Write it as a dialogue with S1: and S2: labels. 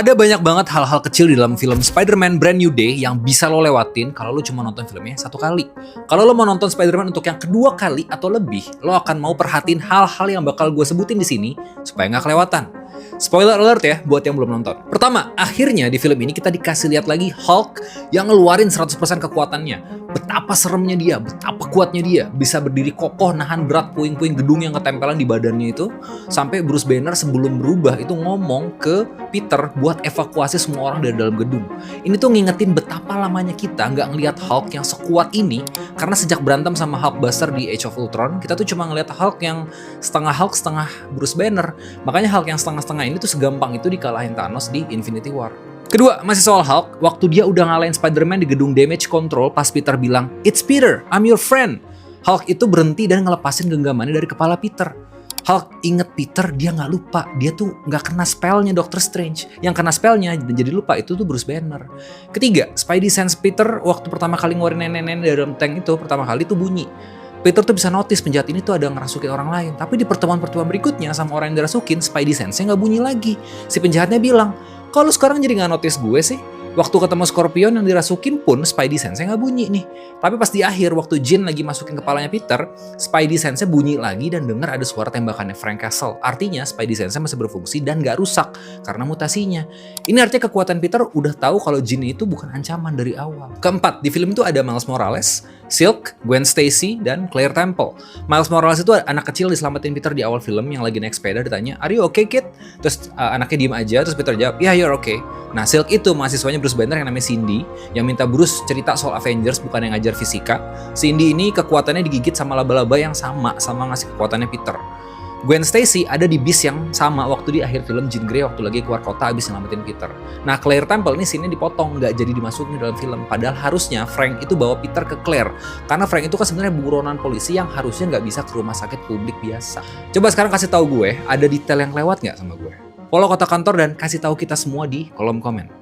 S1: Ada banyak banget hal-hal kecil di dalam film Spider-Man Brand New Day yang bisa lo lewatin kalau lo cuma nonton filmnya satu kali. Kalau lo mau nonton Spider-Man untuk yang kedua kali atau lebih, lo akan mau perhatiin hal-hal yang bakal gue sebutin di sini supaya nggak kelewatan. Spoiler alert ya buat yang belum nonton. Pertama, akhirnya di film ini kita dikasih lihat lagi Hulk yang ngeluarin 100% kekuatannya. Betapa seremnya dia, betapa kuatnya dia. Bisa berdiri kokoh nahan berat puing-puing gedung yang ketempelan di badannya itu. Sampai Bruce Banner sebelum berubah itu ngomong ke Peter buat evakuasi semua orang dari dalam gedung. Ini tuh ngingetin betapa lamanya kita nggak ngelihat Hulk yang sekuat ini. Karena sejak berantem sama Hulkbuster di Age of Ultron, kita tuh cuma ngelihat Hulk yang setengah Hulk, setengah Bruce Banner. Makanya Hulk yang setengah-setengah ini tuh segampang itu dikalahin Thanos di Infinity War. Kedua, masih soal Hulk, waktu dia udah ngalahin Spider-Man di gedung damage control pas Peter bilang, "It's Peter, I'm your friend." Hulk itu berhenti dan ngelepasin genggamannya dari kepala Peter. Hulk inget Peter, dia nggak lupa. Dia tuh nggak kena spellnya Doctor Strange. Yang kena spellnya dan jadi lupa itu tuh Bruce Banner. Ketiga, Spidey Sense Peter waktu pertama kali ngeluarin nenek-nenek dari dalam tank itu, pertama kali tuh bunyi. Peter tuh bisa notice penjahat ini tuh ada ngerasukin orang lain. Tapi di pertemuan-pertemuan berikutnya sama orang yang dirasukin, Spidey Sense-nya nggak bunyi lagi. Si penjahatnya bilang, "Kalau sekarang jadi nggak notice gue sih?" Waktu ketemu Scorpion yang dirasukin pun Spidey Sense-nya nggak bunyi nih. Tapi pas di akhir waktu Jean lagi masukin kepalanya Peter, Spidey Sense-nya bunyi lagi dan dengar ada suara tembakannya Frank Castle. Artinya Spidey Sense-nya masih berfungsi dan nggak rusak karena mutasinya. Ini artinya kekuatan Peter udah tahu kalau Jean itu bukan ancaman dari awal. Keempat, di film itu ada Miles Morales, Silk, Gwen Stacy, dan Claire Temple. Miles Morales itu anak kecil diselamatin Peter di awal film yang lagi naik sepeda ditanya, "Are you okay, kid?" Terus anaknya diem aja, terus Peter jawab, "Yeah, you're okay." Nah, Silk itu mahasiswanya Bruce Banner yang namanya Cindy, yang minta Bruce cerita soal Avengers bukan yang ngajar fisika. Cindy ini kekuatannya digigit sama laba-laba yang sama ngasih kekuatannya Peter. Gwen Stacy ada di bis yang sama waktu di akhir film Jean Grey waktu lagi keluar kota abis nyelamatin Peter. Nah, Claire Temple ini scene-nya dipotong, nggak jadi dimasukin dalam film. Padahal harusnya Frank itu bawa Peter ke Claire. Karena Frank itu kan sebenarnya buronan polisi yang harusnya nggak bisa ke rumah sakit publik biasa. Coba sekarang kasih tahu gue, ada detail yang lewat nggak sama gue? Follow Kota Kantor dan kasih tahu kita semua di kolom komen.